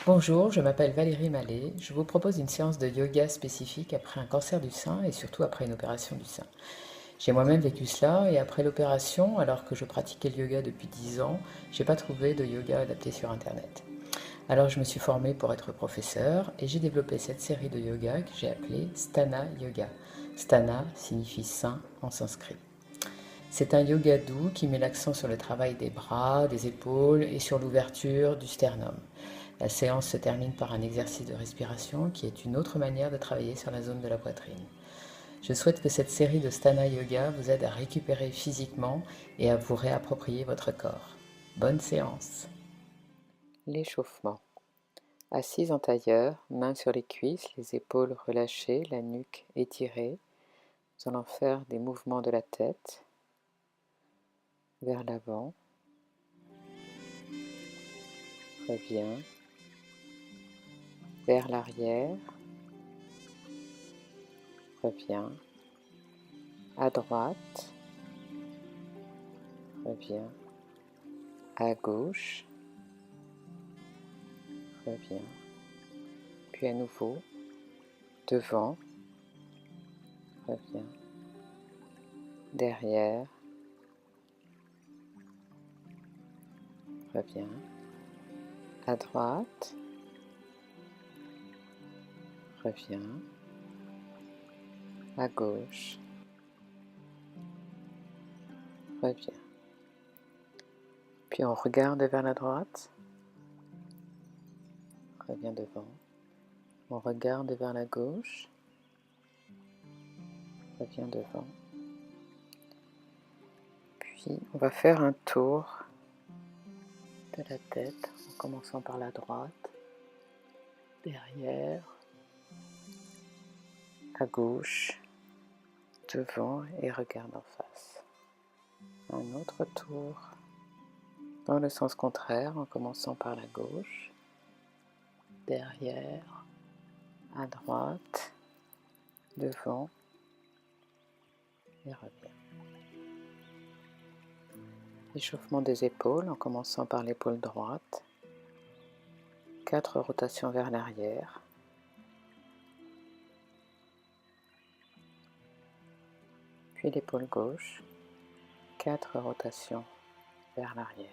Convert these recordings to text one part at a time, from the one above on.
Bonjour, je m'appelle Valérie Mallet. Je vous propose une séance de yoga spécifique après un cancer du sein et surtout après une opération du sein. J'ai moi-même vécu cela et après l'opération, alors que je pratiquais le yoga depuis 10 ans, j'ai pas trouvé de yoga adapté sur internet. Alors je me suis formée pour être professeur et j'ai développé cette série de yoga que j'ai appelée Sthana Yoga. Sthana signifie sein en sanskrit. C'est un yoga doux qui met l'accent sur le travail des bras, des épaules et sur l'ouverture du sternum. La séance se termine par un exercice de respiration qui est une autre manière de travailler sur la zone de la poitrine. Je souhaite que cette série de Sthana Yoga vous aide à récupérer physiquement et à vous réapproprier votre corps. Bonne séance. L'échauffement. Assise en tailleur, mains sur les cuisses, les épaules relâchées, la nuque étirée, nous allons faire des mouvements de la tête vers l'avant. Reviens. Vers l'arrière. Reviens. À droite. Reviens. À gauche. Reviens. Puis à nouveau. Devant. Reviens. Derrière. Reviens. À droite. Reviens. À gauche. Reviens. Puis on regarde vers la droite. Reviens devant. On regarde vers la gauche. Reviens devant. Puis on va faire un tour de la tête en commençant par la droite. Derrière. À gauche. Devant et regarde en face. Un autre tour dans le sens contraire en commençant par la gauche. Derrière. À droite. Devant. Et reviens. Échauffement des épaules en commençant par l'épaule droite. 4 rotations vers l'arrière. Puis l'épaule gauche. 4 rotations vers l'arrière.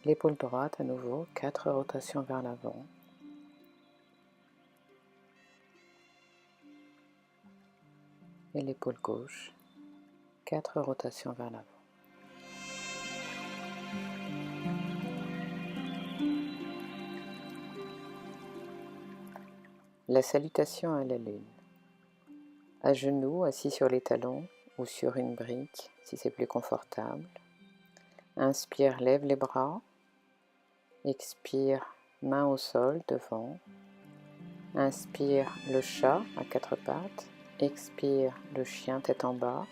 L'épaule droite à nouveau. 4 rotations vers l'avant. Et l'épaule gauche. 4 rotations vers l'avant. La salutation à la lune. À genoux, assis sur les talons ou sur une brique si c'est plus confortable. Inspire, lève les bras. Expire, main au sol devant. Inspire le chat à 4 pattes. Expire le chien tête en bas.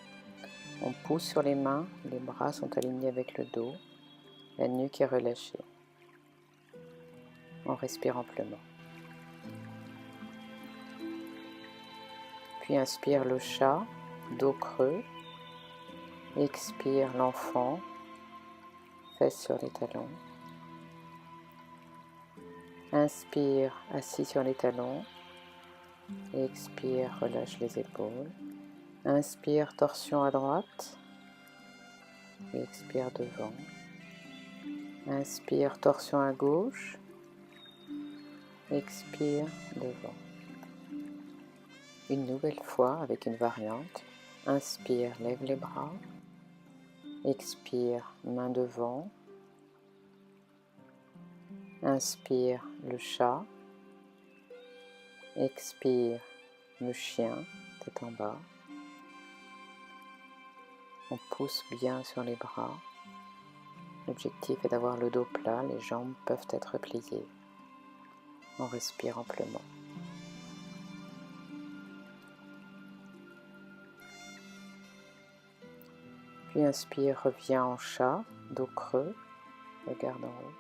On pousse sur les mains, les bras sont alignés avec le dos. La nuque est relâchée. On respire amplement. Puis inspire le chat, dos creux. Expire l'enfant, fesses sur les talons. Inspire, assis sur les talons. Expire, relâche les épaules. Inspire, torsion à droite. Expire devant. Inspire, torsion à gauche. Expire devant. Une nouvelle fois avec une variante. Inspire, lève les bras. Expire, main devant. Inspire, le chat. Expire, le chien, tête en bas. On pousse bien sur les bras. L'objectif est d'avoir le dos plat, les jambes peuvent être pliées. On respire amplement. Puis inspire, reviens en chat, dos creux, regarde en haut.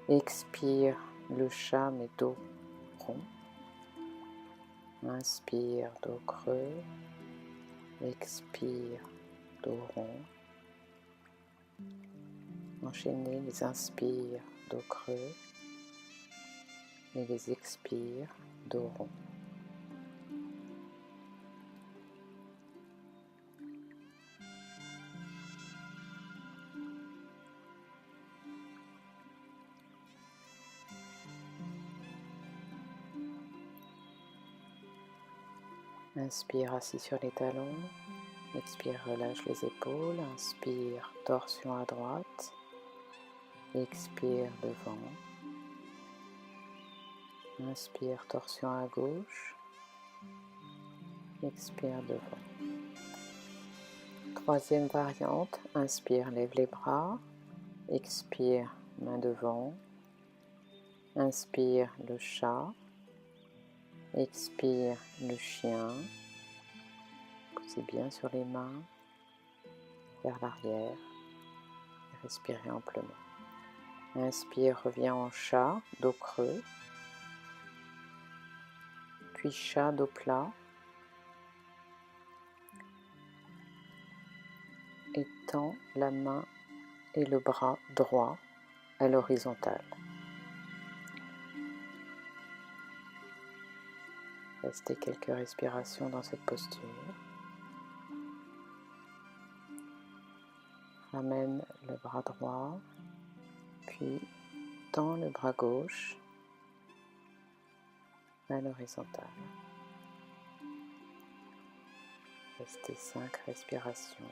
Expire, le chat mais dos rond. Inspire, dos creux. Expire, dos rond. Enchaînez les inspires dos creux et les expires dos rond. Inspire assis sur les talons. Expire, relâche les épaules. Inspire, torsion à droite. Expire, devant. Inspire, torsion à gauche. Expire, devant. Troisième variante. Inspire, lève les bras. Expire, main devant. Inspire, le chat. Expire, le chien. Posez bien sur les mains, vers l'arrière. Respirez amplement. Inspire, reviens en chat, dos creux. Puis chat, dos plat. Et tends la main et le bras droit à l'horizontale. Restez quelques respirations dans cette posture. Ramène le bras droit, puis tends le bras gauche à l'horizontale. Restez 5 respirations.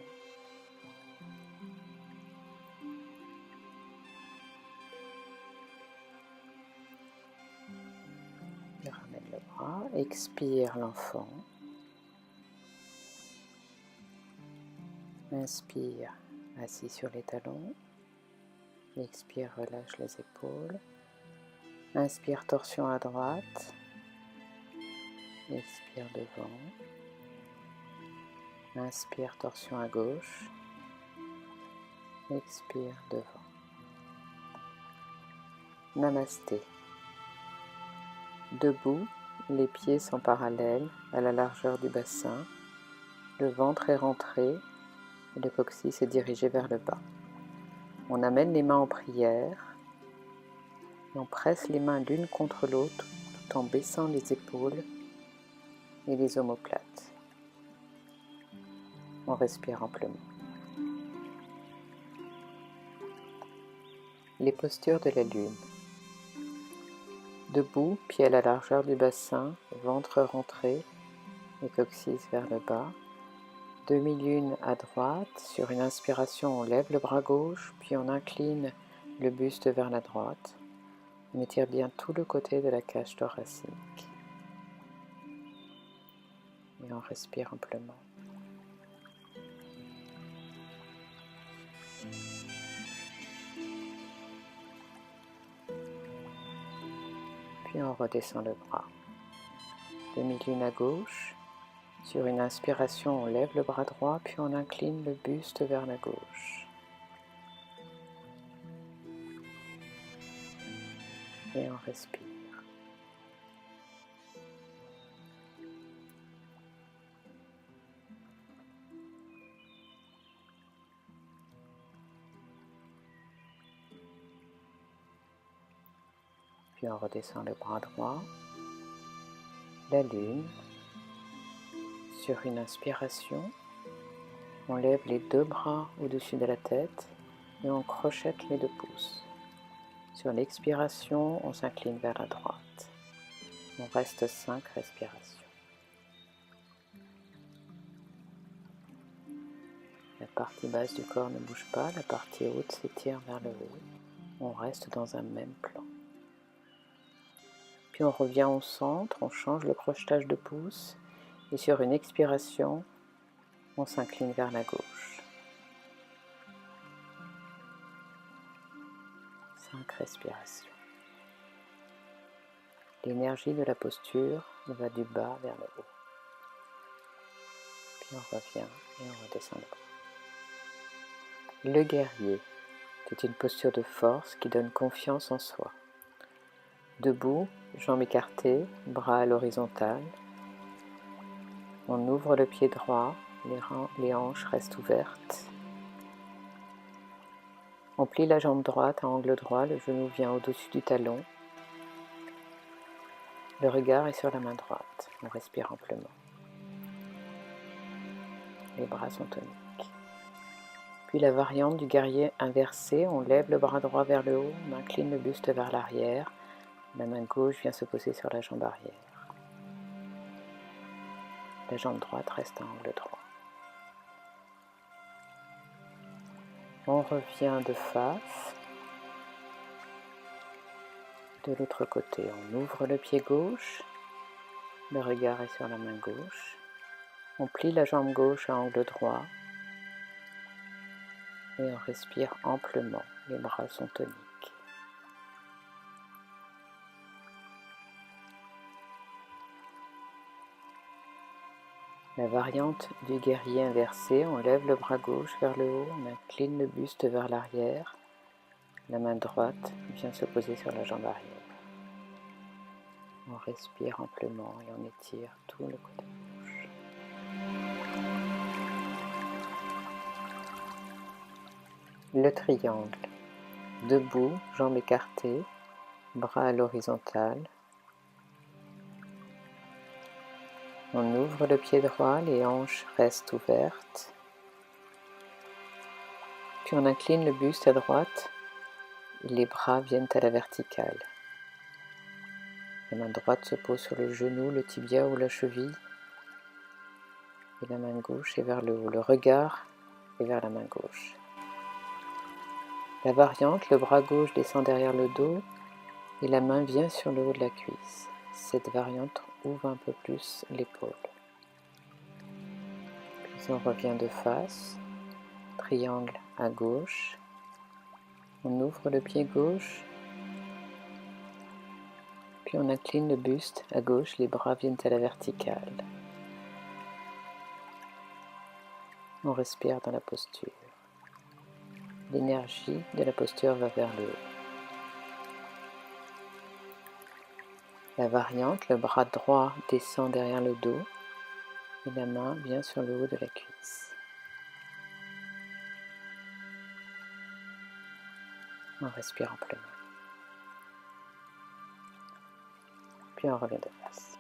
Et ramène le bras, expire l'enfant. Inspire, assis sur les talons. Expire, relâche les épaules. Inspire, torsion à droite. Expire devant. Inspire, torsion à gauche. Expire devant. Namasté. Debout, les pieds sont parallèles à la largeur du bassin. Le ventre est rentré et le coccyx est dirigé vers le bas. On amène les mains en prière et on presse les mains l'une contre l'autre tout en baissant les épaules et les omoplates. On respire amplement. Les postures de la lune. Debout, pieds à la largeur du bassin, ventre rentré et coccyx vers le bas. Demi-lune à droite. Sur une inspiration, on lève le bras gauche, puis on incline le buste vers la droite. On étire bien tout le côté de la cage thoracique. Et on respire amplement. Puis on redescend le bras. Demi-lune à gauche. Sur une inspiration, on lève le bras droit, puis on incline le buste vers la gauche. Et on respire. Puis on redescend le bras droit. La lune. Sur une inspiration, on lève les deux bras au-dessus de la tête et on crochette les 2 pouces. Sur l'expiration, on s'incline vers la droite. On reste 5 respirations. La partie basse du corps ne bouge pas, la partie haute s'étire vers le haut. On reste dans un même plan. Puis on revient au centre, on change le crochetage de pouces et sur une expiration, on s'incline vers la gauche. 5 respirations. L'énergie de la posture va du bas vers le haut. Puis on revient et on redescend le bras. Le guerrier, c'est une posture de force qui donne confiance en soi. Debout, jambes écartées, bras à l'horizontale. On ouvre le pied droit, les hanches restent ouvertes. On plie la jambe droite à angle droit, le genou vient au-dessus du talon. Le regard est sur la main droite. On respire amplement. Les bras sont toniques. Puis la variante du guerrier inversé, on lève le bras droit vers le haut, on incline le buste vers l'arrière. La main gauche vient se poser sur la jambe arrière. La jambe droite reste à angle droit. On revient de face. De l'autre côté, on ouvre le pied gauche. Le regard est sur la main gauche. On plie la jambe gauche à angle droit. Et on respire amplement. Les bras sont toniques. La variante du guerrier inversé, on lève le bras gauche vers le haut, on incline le buste vers l'arrière. La main droite vient se poser sur la jambe arrière. On respire amplement et on étire tout le côté gauche. Le triangle. Debout, jambes écartées, bras à l'horizontale. On ouvre le pied droit, les hanches restent ouvertes. Puis on incline le buste à droite, les bras viennent à la verticale. La main droite se pose sur le genou, le tibia ou la cheville. Et la main gauche est vers le haut. Le regard est vers la main gauche. La variante, le bras gauche descend derrière le dos et la main vient sur le haut de la cuisse. Cette variante ouvre un peu plus l'épaule. Puis on revient de face, triangle à gauche. On ouvre le pied gauche. Puis on incline le buste à gauche, les bras viennent à la verticale. On respire dans la posture. L'énergie de la posture va vers le haut. La variante, le bras droit descend derrière le dos et la main vient sur le haut de la cuisse. On respire amplement. Puis on revient de face.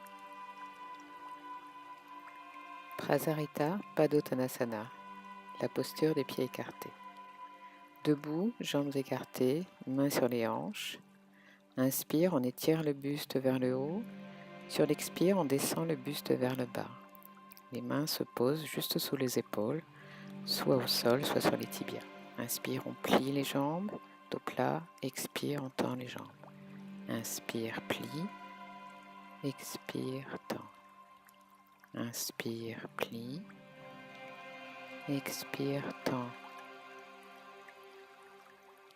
Prasarita Padottanasana, la posture des pieds écartés. Debout, jambes écartées, mains sur les hanches. Inspire, on étire le buste vers le haut. Sur l'expire, on descend le buste vers le bas. Les mains se posent juste sous les épaules, soit au sol, soit sur les tibias. Inspire, on plie les jambes, dos plat. Expire, on tend les jambes. Inspire, plie. Expire, tend. Inspire, plie. Expire, tend.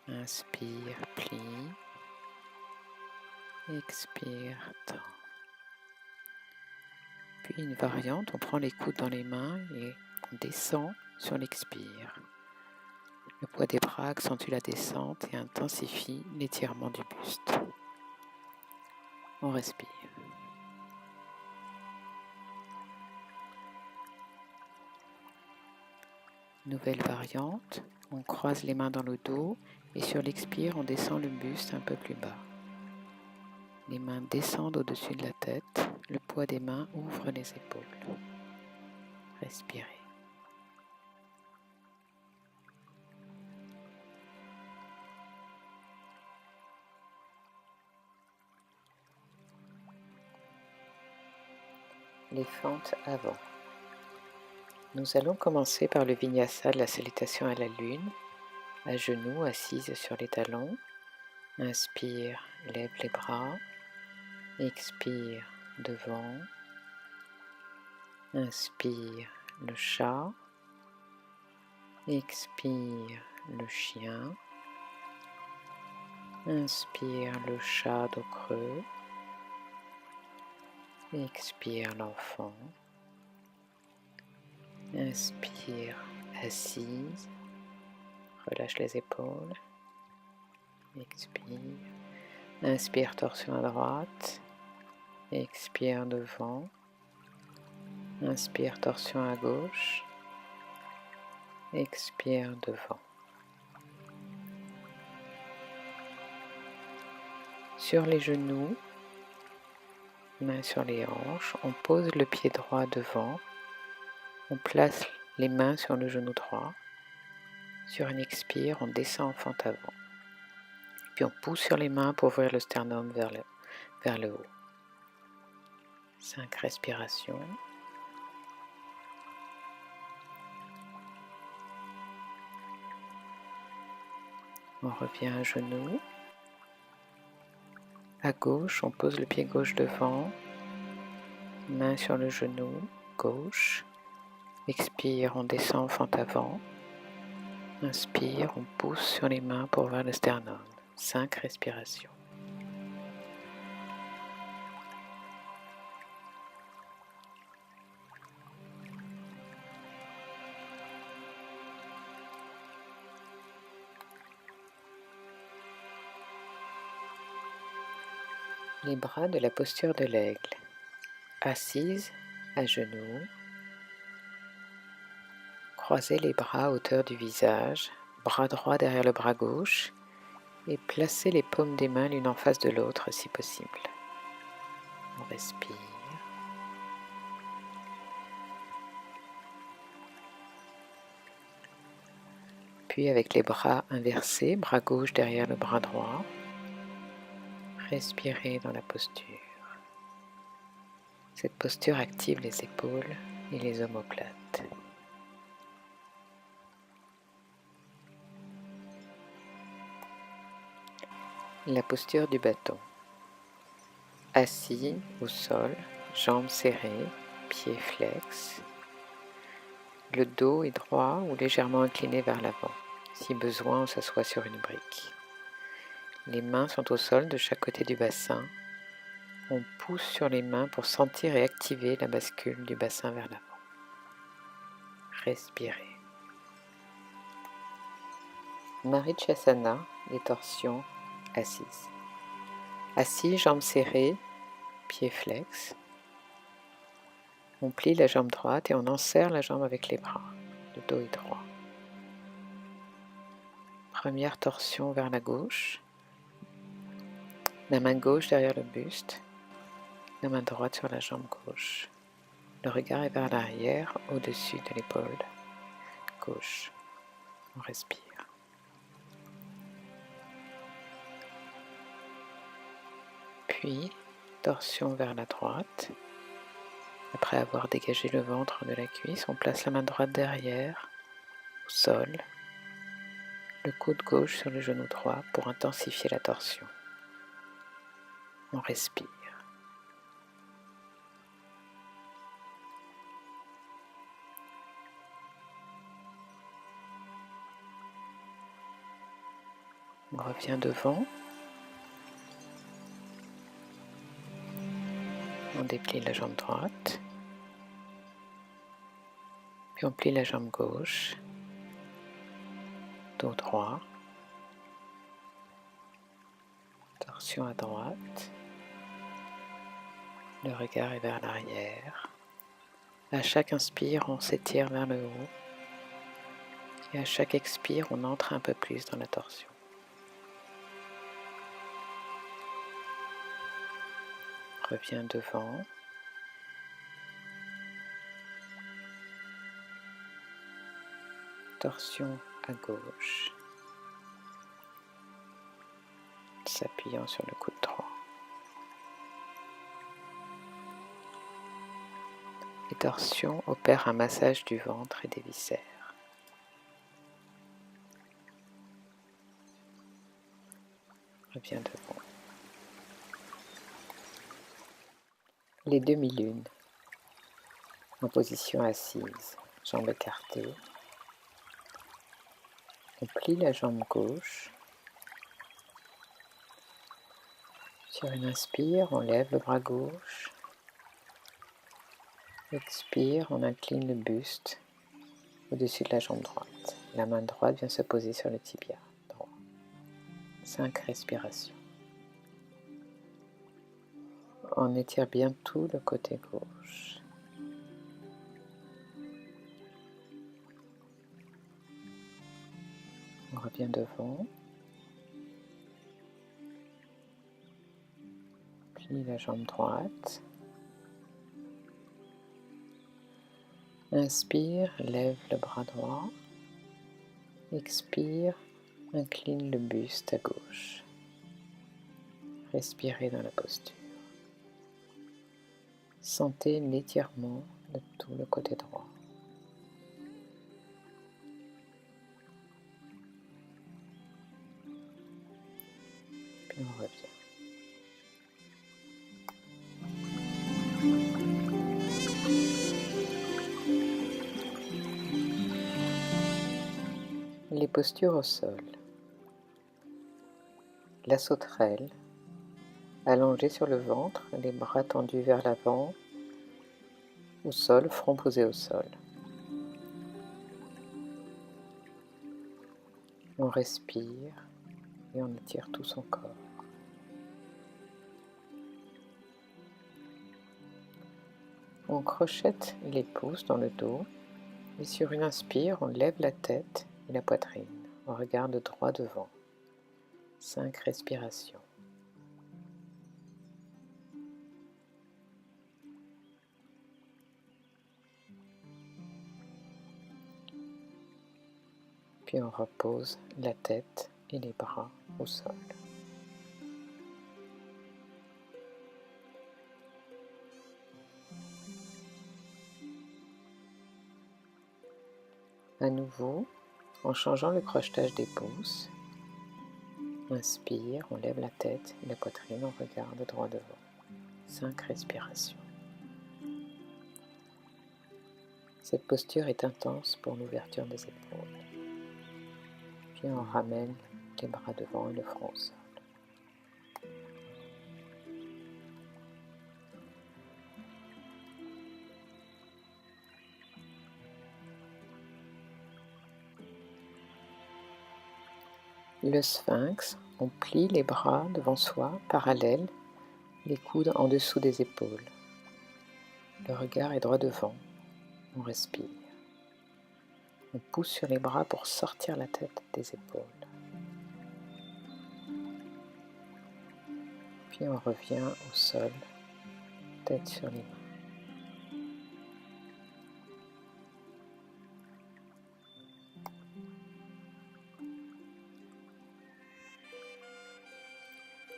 Inspire, plie. Expire, tend. Puis une variante, on prend les coudes dans les mains et on descend sur l'expire. Le poids des bras accentue la descente et intensifie l'étirement du buste. On respire. Nouvelle variante, on croise les mains dans le dos et sur l'expire, on descend le buste un peu plus bas. Les mains descendent au-dessus de la tête, le poids des mains ouvre les épaules. Respirez. Les fentes avant. Nous allons commencer par le vinyasa de la salutation à la lune, à genoux, assise sur les talons. Inspire, lève les bras. Expire, devant. Inspire, le chat. Expire, le chien. Inspire, le chat dos creux. Expire, l'enfant. Inspire, assise. Relâche les épaules. Expire. Inspire, torsion à droite. Expire, devant. Inspire, torsion à gauche. Expire, devant. sur les genoux, mains sur les hanches, on pose le pied droit devant, on place les mains sur le genou droit. Sur une expire, on descend en fente avant. Puis on pousse sur les mains pour ouvrir le sternum vers le haut. 5 respirations. On revient à genoux. À gauche, on pose le pied gauche devant, main sur le genou gauche. Expire, on descend en fente avant. Inspire, on pousse sur les mains pour ouvrir le sternum. 5 respirations. Les bras de la posture de l'aigle. Assise, à genoux. Croisez les bras à hauteur du visage, bras droit derrière le bras gauche et placez les paumes des mains l'une en face de l'autre si possible. On respire. Puis avec les bras inversés, bras gauche derrière le bras droit, respirez dans la posture. Cette posture active les épaules et les omoplates. La posture du bâton. Assis au sol, jambes serrées, pieds flex. Le dos est droit ou légèrement incliné vers l'avant. Si besoin, on s'assoit sur une brique. Les mains sont au sol de chaque côté du bassin. On pousse sur les mains pour sentir et activer la bascule du bassin vers l'avant. Respirez. Marichyasana, les torsions assises. Assis, jambes serrées, pieds flex. On plie la jambe droite et on enserre la jambe avec les bras. Le dos est droit. Première torsion vers la gauche. La main gauche derrière le buste. La main droite sur la jambe gauche. Le regard est vers l'arrière, au-dessus de l'épaule gauche. On respire. Puis, torsion vers la droite. Après avoir dégagé le ventre de la cuisse, on place la main droite derrière, au sol. Le coude gauche sur le genou droit pour intensifier la torsion. On respire. On revient devant. On déplie la jambe droite. Puis on plie la jambe gauche. Dos droit. Torsion à droite. Le regard est vers l'arrière. À chaque inspire, on s'étire vers le haut. Et à chaque expire, on entre un peu plus dans la torsion. Reviens devant. Torsion à gauche. S'appuyant sur le coude droit. Les torsions opèrent un massage du ventre et des viscères. Reviens devant. Les demi-lunes. En position assise, jambes écartées. On plie la jambe gauche. Sur une inspire, on lève le bras gauche. Expire, on incline le buste au-dessus de la jambe droite. La main droite vient se poser sur le tibia droit. 5 respirations. On étire bien tout le côté gauche. On revient devant. Plie la jambe droite. Inspire, lève le bras droit. Expire, incline le buste à gauche. Respirez dans la posture. Sentez l'étirement de tout le côté droit. Puis on revient. Les postures au sol. La sauterelle, allongée sur le ventre, les bras tendus vers l'avant, au sol, front posé au sol. On respire et on étire tout son corps. On crochette les pouces dans le dos et sur une inspire, on lève la tête et la poitrine. On regarde droit devant. 5 respirations. Puis on repose la tête et les bras au sol. À nouveau, en changeant le crochetage des pouces, inspire, on lève la tête et la poitrine, on regarde droit devant. 5 respirations. Cette posture est intense pour l'ouverture des épaules. Puis on ramène les bras devant et le front au sol. Le sphinx, on plie les bras devant soi, parallèles, les coudes en dessous des épaules. Le regard est droit devant, on respire. On pousse sur les bras pour sortir la tête des épaules. Puis on revient au sol, tête sur les mains.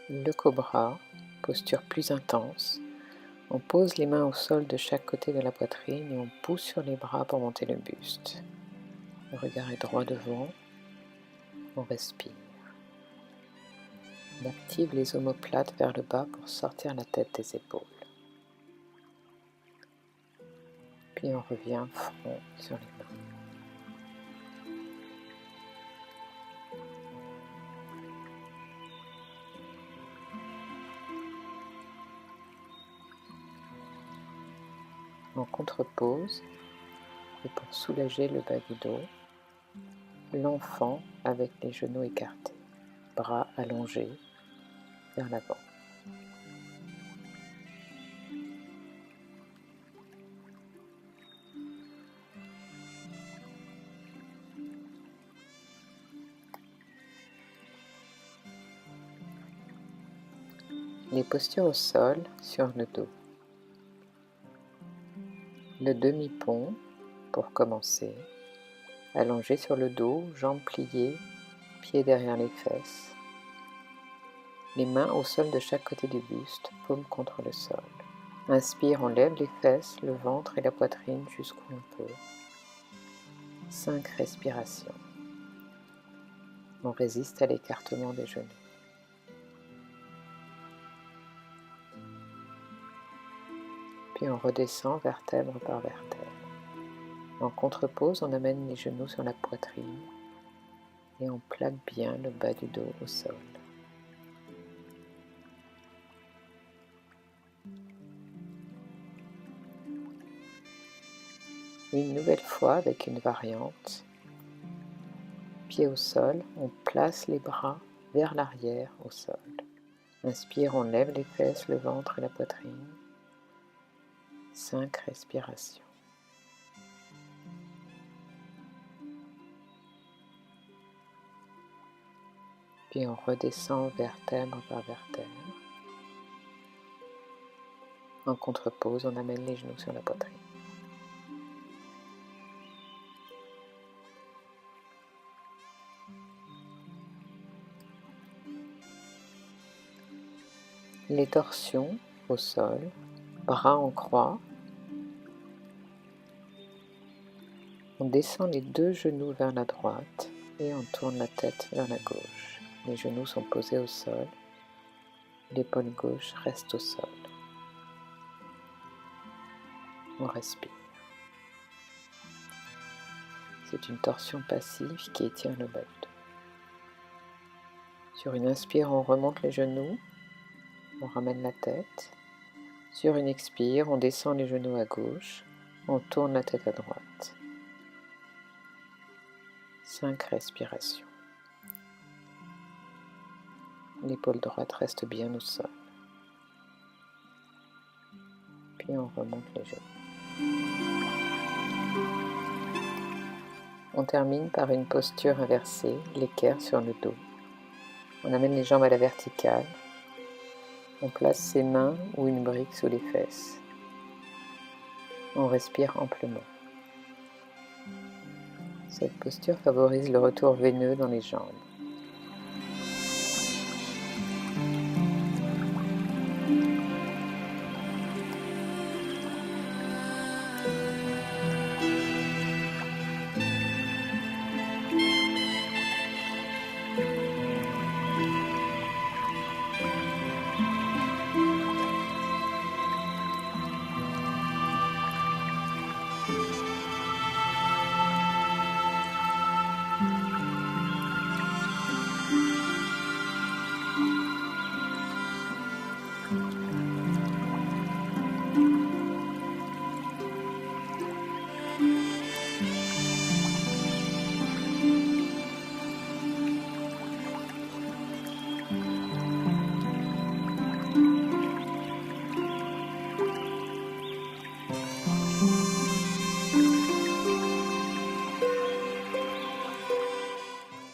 Le cobra, posture plus intense. On pose les mains au sol de chaque côté de la poitrine et on pousse sur les bras pour monter le buste. Le regard est droit devant, on respire. On active les omoplates vers le bas pour sortir la tête des épaules. Puis on revient front sur les mains. En contre-pose, et pour soulager le bas du dos, l'enfant avec les genoux écartés, bras allongés vers l'avant. Les postures au sol sur le dos. Le demi-pont pour commencer. Allongé sur le dos, jambes pliées, pieds derrière les fesses. Les mains au sol de chaque côté du buste, paume contre le sol. Inspire, on lève les fesses, le ventre et la poitrine jusqu'où on peut. 5 respirations. On résiste à l'écartement des genoux. Puis on redescend vertèbre par vertèbre. En contre-pose, on amène les genoux sur la poitrine et on plaque bien le bas du dos au sol. Une nouvelle fois avec une variante. Pied au sol, on place les bras vers l'arrière au sol. Inspire, on lève les fesses, le ventre et la poitrine. 5 respirations. Puis on redescend vertèbre par vertèbre. En contre-pose, on amène les genoux sur la poitrine. Les torsions au sol, bras en croix. On descend les deux genoux vers la droite et on tourne la tête vers la gauche. Les genoux sont posés au sol, l'épaule gauche reste au sol. On respire. C'est une torsion passive qui étire le bas du dos. Sur une inspire, on remonte les genoux, on ramène la tête. Sur une expire, on descend les genoux à gauche, on tourne la tête à droite. 5 respirations. L'épaule droite reste bien au sol. Puis on remonte les genoux. On termine par une posture inversée, l'équerre sur le dos. On amène les jambes à la verticale. On place ses mains ou une brique sous les fesses. On respire amplement. Cette posture favorise le retour veineux dans les jambes.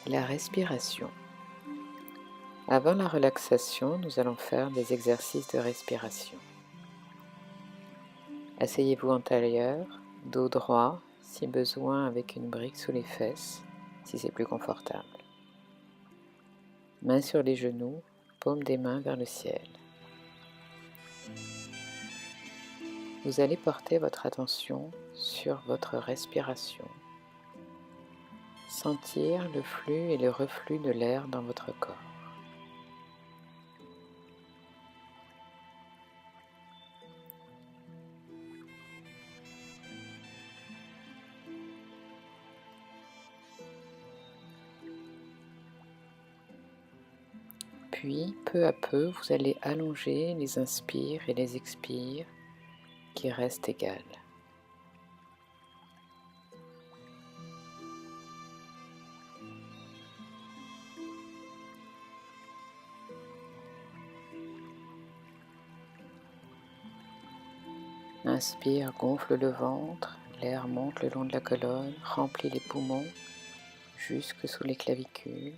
La respiration. Avant la relaxation, nous allons faire des exercices de respiration. Asseyez-vous en tailleur, dos droit, si besoin avec une brique sous les fesses, si c'est plus confortable. Mains sur les genoux, paume des mains vers le ciel. Vous allez porter votre attention sur votre respiration. Sentir le flux et le reflux de l'air dans votre corps. Puis, peu à peu, vous allez allonger les inspires et les expires qui restent égales. Inspire, gonfle le ventre, l'air monte le long de la colonne, remplit les poumons jusque sous les clavicules.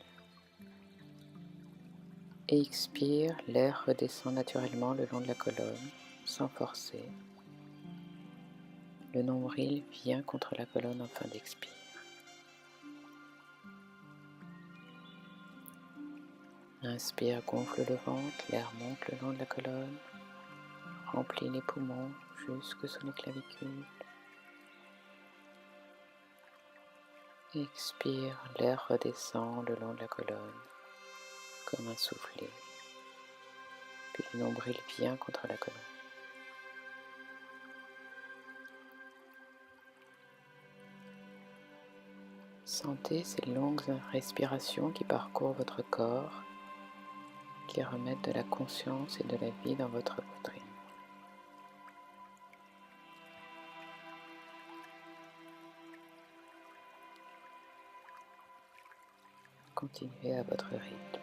Et expire, l'air redescend naturellement le long de la colonne, sans forcer. Le nombril vient contre la colonne en fin d'expire. Inspire, gonfle le ventre, l'air monte le long de la colonne, remplit les poumons jusque sous les clavicules. Expire, l'air redescend le long de la colonne, comme un soufflet. Puis le nombril vient contre la colonne. Sentez ces longues respirations qui parcourent votre corps, qui remettent de la conscience et de la vie dans votre poitrine. Continuez à votre rythme.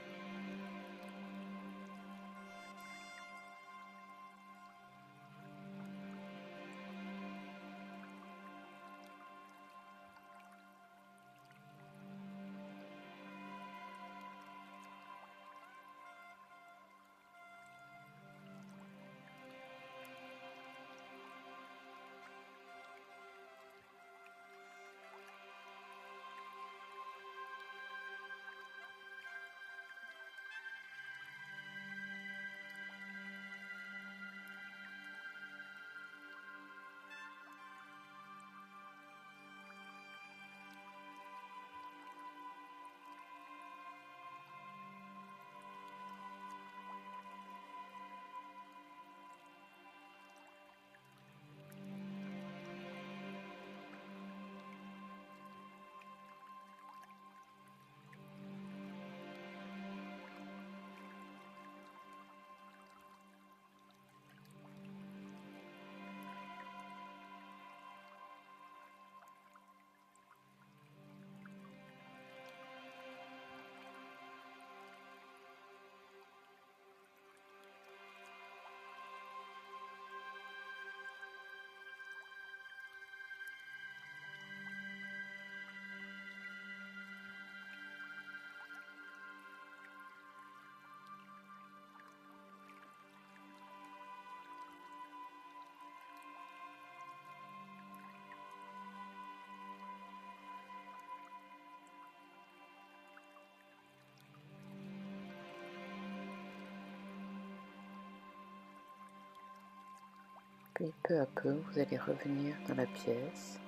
Puis peu à peu, vous allez revenir dans la pièce,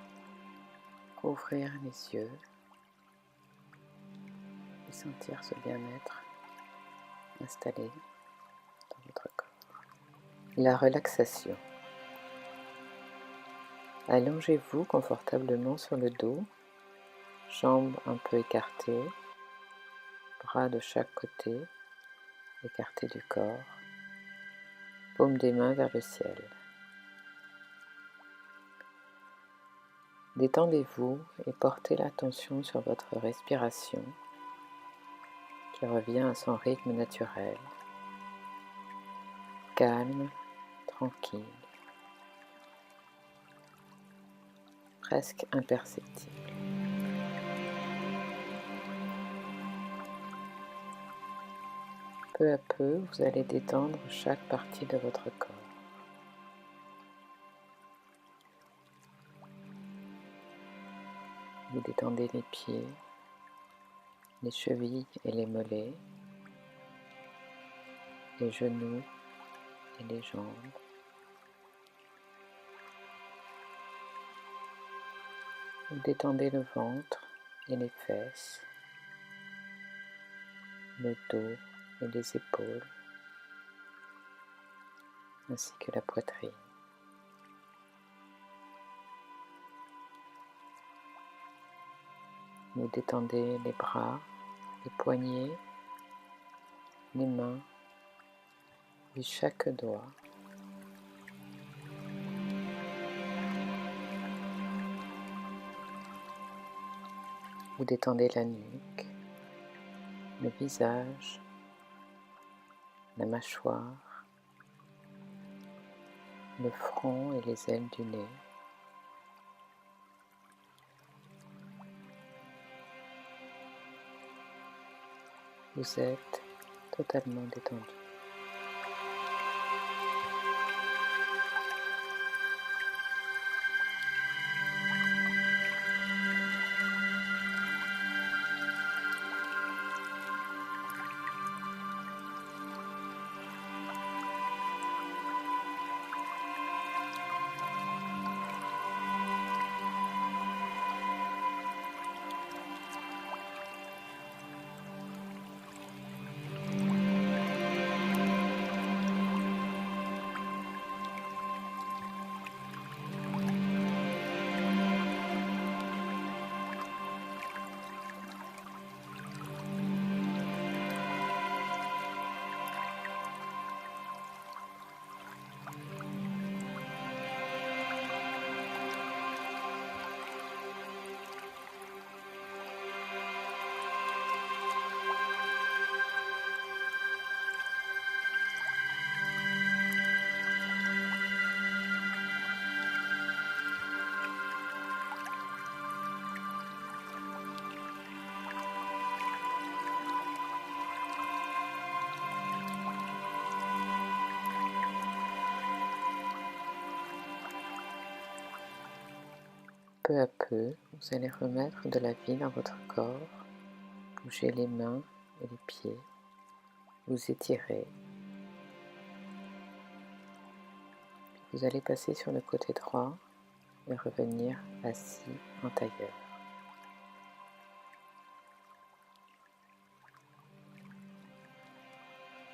rouvrir les yeux et sentir ce bien-être installé dans votre corps. La relaxation. Allongez-vous confortablement sur le dos, jambes un peu écartées, bras de chaque côté, écartés du corps, paume des mains vers le ciel. Détendez-vous et portez l'attention sur votre respiration qui revient à son rythme naturel, calme, tranquille, presque imperceptible. Peu à peu, vous allez détendre chaque partie de votre corps. Vous détendez les pieds, les chevilles et les mollets, les genoux et les jambes. Vous détendez le ventre et les fesses, le dos et les épaules, ainsi que la poitrine. Vous détendez les bras, les poignets, les mains et chaque doigt. Vous détendez la nuque, le visage, la mâchoire, le front et les ailes du nez. Vous êtes totalement détendu. Peu à peu, vous allez remettre de la vie dans votre corps, bouger les mains et les pieds, vous étirez. Vous allez passer sur le côté droit et revenir assis en tailleur.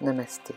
Namasté.